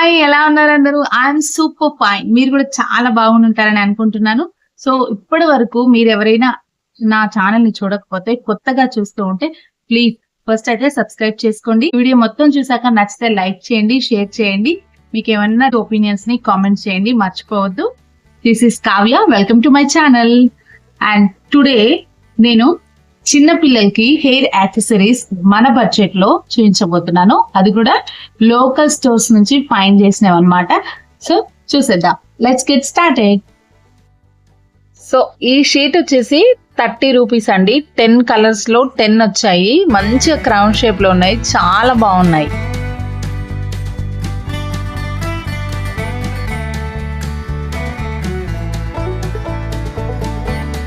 Hi, ఎలా ఉన్నారు అందరూ? I'm super fine. మీరు కూడా చాలా బాగుంటారని అనుకుంటున్నాను. సో ఇప్పటి వరకు మీరు ఎవరైనా నా ఛానల్ ని చూడకపోతే, కొత్తగా చూస్తూ ఉంటే ప్లీజ్ ఫస్ట్ అయితే సబ్స్క్రైబ్ చేసుకోండి. వీడియో మొత్తం చూసాక నచ్చితే లైక్ చేయండి, షేర్ చేయండి. మీకు ఏమన్నా ఒపీనియన్స్ ని కామెంట్ చేయండి, మర్చిపోవద్దు. This is Kavya, welcome to my channel. And today నేను చిన్న పిల్లలకి హెయిర్ యాక్సెసరీస్ మన బడ్జెట్ లో చూపించబోతున్నాను. అది కూడా లోకల్ స్టోర్స్ నుంచి ఫైండ్ చేసినవి అనమాట. సో చూసేద్దాం, లెట్స్ గెట్ స్టార్టెడ్. సో ఈ షీట్ వచ్చేసి 30 రూపీస్ అండి. 10 కలర్స్ లో 10 వచ్చాయి. మంచిగా క్రౌన్ షేప్ లో ఉన్నాయి, చాలా బాగున్నాయి.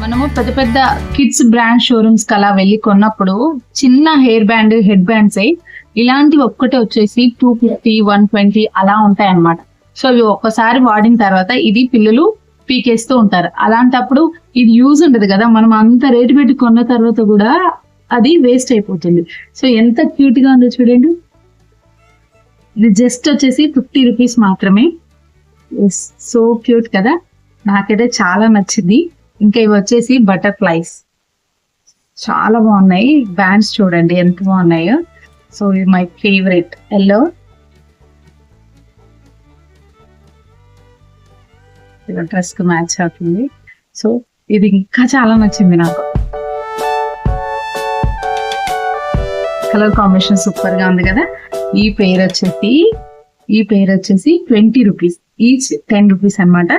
మనము పెద్ద పెద్ద కిడ్స్ బ్రాండ్ షోరూమ్స్ కి అలా వెళ్ళి కొన్నప్పుడు చిన్న హెయిర్ బ్యాండ్, హెడ్ బ్యాండ్స్ ఇలాంటివి ఒక్కటే వచ్చేసి 250, 120 అలా ఉంటాయి అన్నమాట. సో ఇవి ఒక్కసారి వాడిన తర్వాత ఇది పిల్లలు పీకేస్తూ ఉంటారు. అలాంటప్పుడు ఇది యూజ్ ఉండదు కదా, మనం అంత రేటు పెట్టి కొన్న తర్వాత కూడా అది వేస్ట్ అయిపోతుంది. సో ఎంత క్యూట్ గా ఉందో చూడండి. ఇది జస్ట్ వచ్చేసి 50 రూపీస్ మాత్రమే. సో క్యూట్ కదా, నాకైతే చాలా నచ్చింది. ఇంకా ఇవి వచ్చేసి బటర్ఫ్లైస్, చాలా బాగున్నాయి. బ్యాండ్స్ చూడండి ఎంత బాగున్నాయో. సో ఇది మై ఫేవరెట్ ఎల్లో. డ్రెస్ కు మ్యాచ్ అవుతుంది. సో ఇది ఇంకా చాలా నచ్చింది నాకు. కలర్ కాంబినేషన్ సూపర్ గా ఉంది కదా. ఈ పేరు వచ్చేసి 20 రూపీస్ ఈచ్, 10 రూపీస్ అనమాట.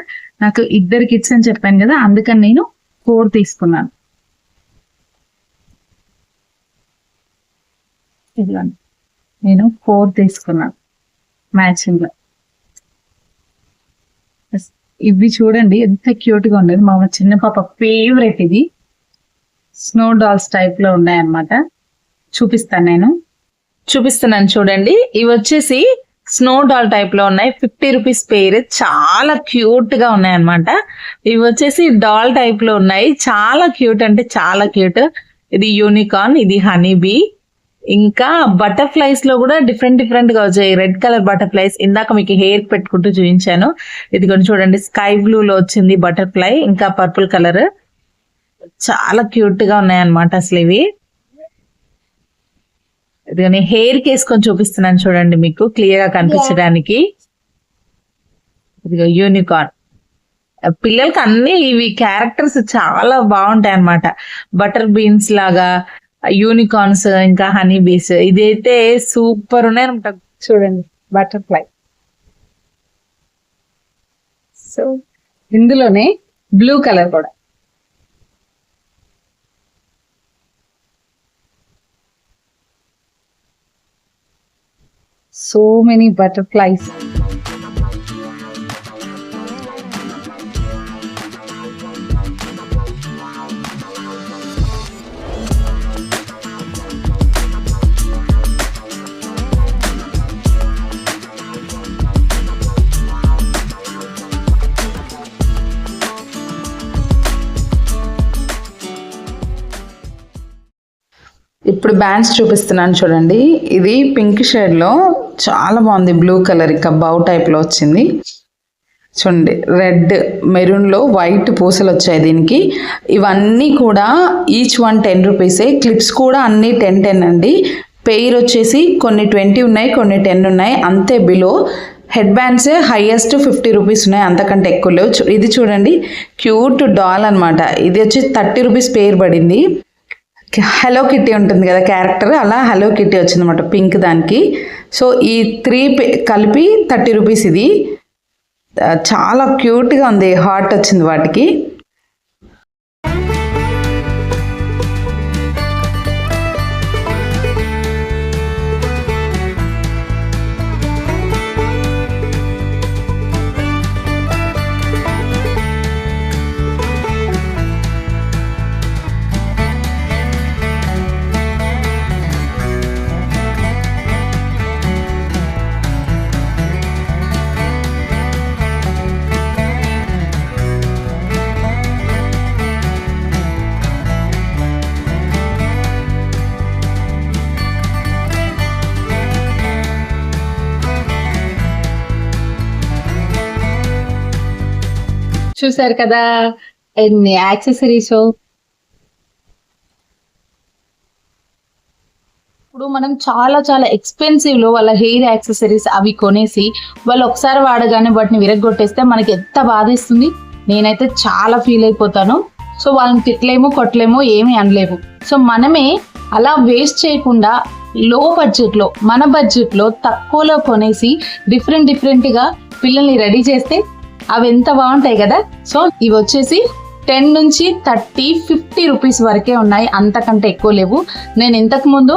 నాకు 2 కిడ్స్ అని చెప్పాను కదా, అందుకని నేను 4 తీసుకున్నాను. ఇదిగోండి, నేను 4 తీసుకున్నాను మ్యాచింగ్ లో. ఇవి చూడండి ఎంత క్యూట్ గా ఉండేది. మా చిన్న పాప ఫేవరెట్ ఇది. స్నో డాల్స్ టైప్ లో ఉన్నాయన్నమాట. చూపిస్తున్నాను చూడండి. ఇవి వచ్చేసి స్నో డాల్ టైప్ లో ఉన్నాయి. 50 రూపీస్ పేరు, చాలా క్యూట్ గా ఉన్నాయి అనమాట. ఇవి వచ్చేసి డాల్ టైప్ లో ఉన్నాయి, చాలా క్యూట్ అంటే చాలా క్యూట్. ఇది యూనికార్న్, ఇది హనీ బీ. ఇంకా బటర్ఫ్లైస్ లో కూడా డిఫరెంట్ గా వచ్చాయి. రెడ్ కలర్ బటర్ఫ్లైస్ ఇందాక మీకు హెయిర్ పెట్టుకుంటూ చూపించాను. ఇది కొంచెం చూడండి, స్కై బ్లూ లో వచ్చింది బటర్ఫ్లై, ఇంకా పర్పుల్ కలర్. చాలా క్యూట్ గా ఉన్నాయి అనమాట అసలు ఇవి. ఇది హెయిర్ కి వేసుకొని చూపిస్తున్నాను చూడండి, మీకు క్లియర్ గా కనిపించడానికి. ఇదిగో యూనికార్న్. పిల్లలకి అన్ని ఇవి క్యారెక్టర్స్ చాలా బాగుంటాయి అన్నమాట. బటర్ బీన్స్ లాగా యూనికార్న్స్, ఇంకా హనీ బీస్. ఇదైతే సూపర్ ఉన్నాయి అనమాట. చూడండి బటర్ఫ్లై. సో ఇందులోనే బ్లూ కలర్ కూడా. So many butterflies. ఇప్పుడు బ్యాండ్స్ చూపిస్తున్నాను చూడండి. ఇది పింక్ షేడ్ లో చాలా బాగుంది. బ్లూ కలర్, ఇంకా బౌ టైప్ లో వచ్చింది చూడండి. రెడ్, మెరూన్ లో వైట్ పూసలు వచ్చాయి దీనికి. ఇవన్నీ కూడా ఈచ్ 1 10 రూపీసే. క్లిప్స్ కూడా అన్ని 10 అండి. పెయిర్ వచ్చేసి కొన్ని 20 ఉన్నాయి, కొన్ని 10 ఉన్నాయి, అంతే బిలో. హెడ్ బ్యాండ్సే హైయెస్ట్ 50 రూపీస్ ఉన్నాయి, అంతకంటే ఎక్కువ లేవు. ఇది చూడండి, క్యూట్ డాల్ అనమాట. ఇది వచ్చి 30 రూపీస్ పేరు పడింది. హలో కిట్టి ఉంటుంది కదా క్యారెక్టర్, అలా హలో కిట్టి వచ్చింది అనమాట పింక్ దానికి. సో ఈ 3 కలిపి 30 రూపీస్. ఇది చాలా క్యూట్గా ఉంది, హార్ట్ వచ్చింది వాటికి. చూసారు కదా ఎన్ని యాక్సెసరీస్. ఇప్పుడు మనం చాలా చాలా ఎక్స్పెన్సివ్ లో వాళ్ళ హెయిర్ యాక్సెసరీస్ అవి కొనేసి వాళ్ళు ఒకసారి వాడగానే వాటిని విరగొట్టేస్తే మనకి ఎంత బాధేస్తుంది. నేనైతే చాలా ఫీల్ అయిపోతాను. సో వాళ్ళని తిట్టలేము, కొట్టలేము, ఏమీ అనలేము. సో మనమే అలా వేస్ట్ చేయకుండా లో బడ్జెట్ లో, మన బడ్జెట్ లో తక్కువలో కొనేసి డిఫరెంట్ గా పిల్లల్ని రెడీ చేస్తే అవి ఎంత బాగుంటాయి కదా. సో ఇవి వచ్చేసి 10 నుంచి 30, 50 రూపీస్ వరకే ఉన్నాయి, అంతకంటే ఎక్కువ లేవు. నేను ఇంతకు ముందు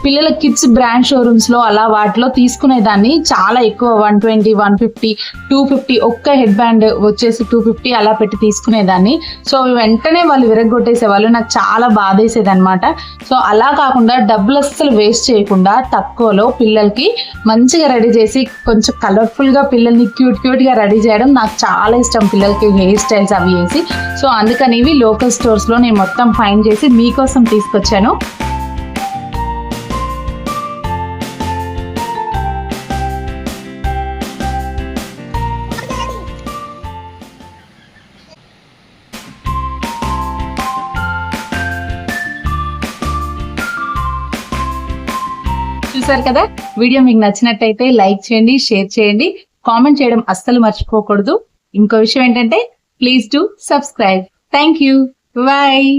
పిల్లల కిడ్స్ బ్రాండ్ షోరూమ్స్ లో అలా వాటిలో తీసుకునేదాన్ని చాలా ఎక్కువ, 120, 150, 250 ఒక్క హెడ్ బ్యాండ్ వచ్చేసి 250 అలా పెట్టి తీసుకునేదాన్ని. సో వెంటనే వాళ్ళు విరగొట్టేసేవాళ్ళు, నాకు చాలా బాధేసేది అనమాట. సో అలా కాకుండా డబ్బులు అస్సలు వేస్ట్ చేయకుండా తక్కువలో పిల్లలకి మంచిగా రెడీ చేసి కొంచెం కలర్ఫుల్ గా పిల్లల్ని క్యూట్ గా రెడీ చేయడం నాకు చాలా ఇష్టం, పిల్లలకి హెయిర్ స్టైల్స్ అవి వేసి. సో అందుకని ఇవి లోకల్ స్టోర్స్ లో నేను మొత్తం ఫైండ్ చేసి మీకోసం తీసుకొచ్చాను. చూసారు కదా, వీడియో మీకు నచ్చినట్టయితే లైక్ చేయండి, షేర్ చేయండి, కామెంట్ చేయడం అస్సలు మర్చిపోకూడదు. ఇంకో విషయం ఏంటంటే please do subscribe. Thank you. Bye.